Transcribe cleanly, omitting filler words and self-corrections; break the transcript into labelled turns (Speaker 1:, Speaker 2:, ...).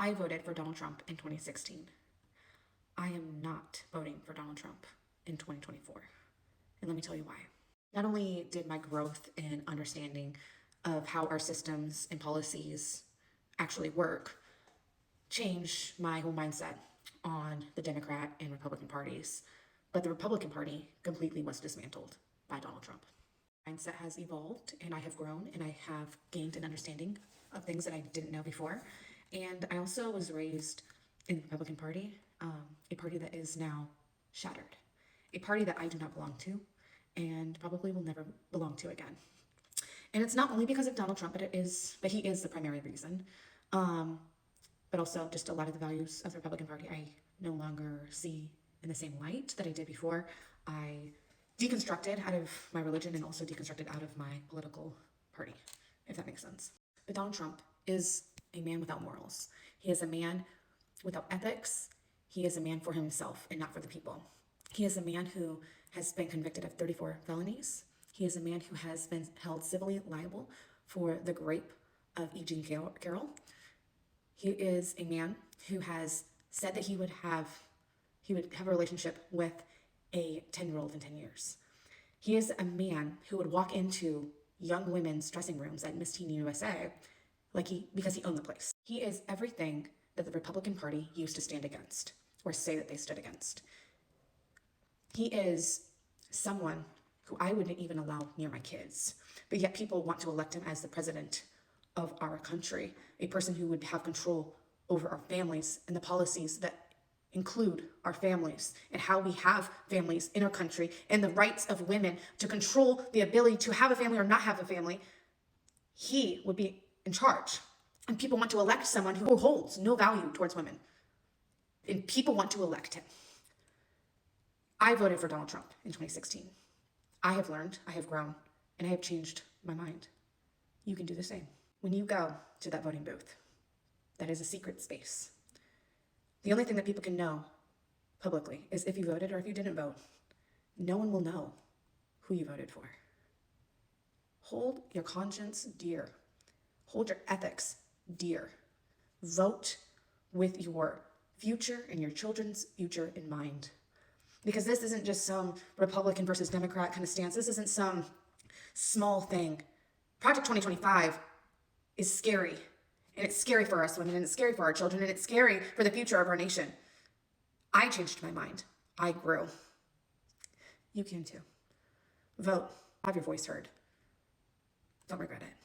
Speaker 1: I voted for Donald Trump in 2016. I am not voting for Donald Trump in 2024. And let me tell you why. Not only did my growth in understanding of how our systems and policies actually work change my whole mindset on the Democrat and Republican parties, but the Republican Party completely was dismantled by Donald Trump. Mindset has evolved and I have grown and I have gained an understanding of things that I didn't know before. And I also was raised in the Republican Party, a party that is now shattered, a party that I do not belong to and probably will never belong to again. And it's not only because of Donald Trump, but he is the primary reason. But also just a lot of the values of the Republican Party I no longer see in the same light that I did before. I deconstructed out of my religion and also deconstructed out of my political party, if that makes sense. But Donald Trump is a man without morals. He is a man without ethics. He is a man for himself and not for the people. He is a man who has been convicted of 34 felonies. He is a man who has been held civilly liable for the rape of E. Jean Carroll. He is a man who has said that he would have a relationship with a 10-year-old in 10 years. He is a man who would walk into young women's dressing rooms at Miss Teen USA because he owned the place. He is everything that the Republican Party used to stand against or say that they stood against. He is someone who I wouldn't even allow near my kids, but yet people want to elect him as the president of our country, a person who would have control over our families and the policies that include our families and how we have families in our country and the rights of women to control the ability to have a family or not have a family. He would be in charge. And people want to elect someone who holds no value towards women. And people want to elect him. I voted for Donald Trump in 2016. I have learned, I have grown, and I have changed my mind. You can do the same. When you go to that voting booth, that is a secret space. The only thing that people can know publicly is if you voted or if you didn't vote. No one will know who you voted for. Hold your conscience dear. Hold your ethics dear. Vote with your future and your children's future in mind. Because this isn't just some Republican versus Democrat kind of stance. This isn't some small thing. Project 2025 is scary. And it's scary for us women, and it's scary for our children, and it's scary for the future of our nation. I changed my mind. I grew. You can too. Vote. Have your voice heard. Don't regret it.